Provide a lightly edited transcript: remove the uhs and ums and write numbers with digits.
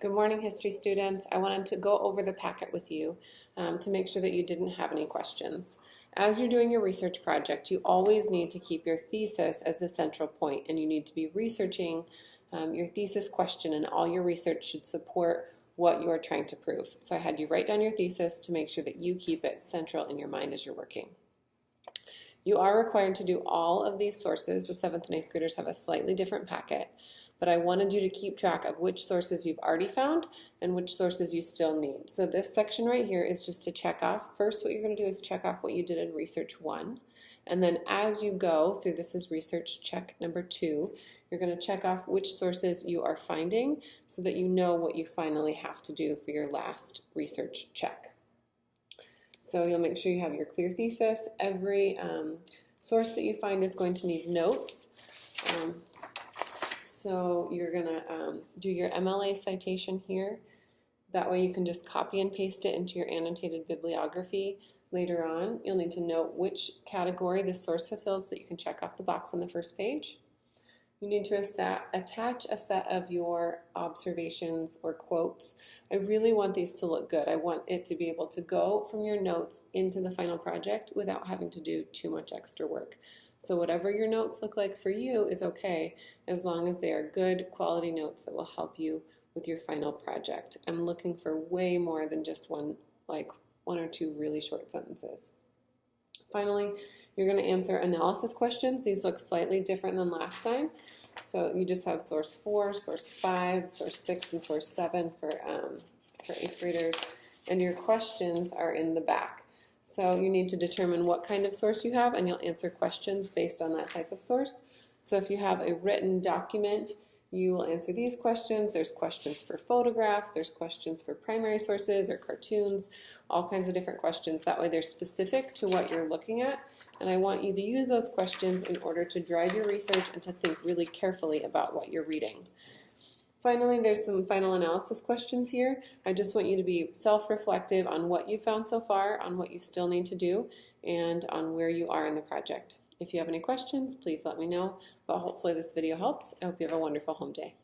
Good morning, history students. I wanted to go over the packet with you to make sure that you didn't have any questions. As you're doing your research project, you always need to keep your thesis as the central point, and you need to be researching your thesis question, and all your research should support what you are trying to prove. So I had you write down your thesis to make sure that you keep it central in your mind as you're working. You are required to do all of these sources. The 7th and 8th graders have a slightly different packet, but I wanted you to keep track of which sources you've already found and which sources you still need. So this section right here is just to check off. First, what you're going to do is check off what you did in Research 1. And then as you go through, this is Research Check number 2, you're going to check off which sources you are finding so that you know what you finally have to do for your last research check. So you'll make sure you have your clear thesis. Every source that you find is going to need notes. So you're going to do your MLA citation here. That way you can just copy and paste it into your annotated bibliography later on. You'll need to note which category the source fulfills so that you can check off the box on the first page. You need to attach a set of your observations or quotes. I really want these to look good. I want it to be able to go from your notes into the final project without having to do too much extra work. So whatever your notes look like for you is okay, as long as they are good quality notes that will help you with your final project. I'm looking for way more than just one or two really short sentences. Finally, you're going to answer analysis questions. These look slightly different than last time. So you just have source 4, source 5, source 6, and source 7 for 8th graders. And your questions are in the back. So you need to determine what kind of source you have, and you'll answer questions based on that type of source. So if you have a written document, you will answer these questions. There's questions for photographs, there's questions for primary sources or cartoons, all kinds of different questions. That way they're specific to what you're looking at, and I want you to use those questions in order to drive your research and to think really carefully about what you're reading. Finally, there's some final analysis questions here. I just want you to be self-reflective on what you found so far, on what you still need to do, and on where you are in the project. If you have any questions, please let me know, but hopefully this video helps. I hope you have a wonderful home day.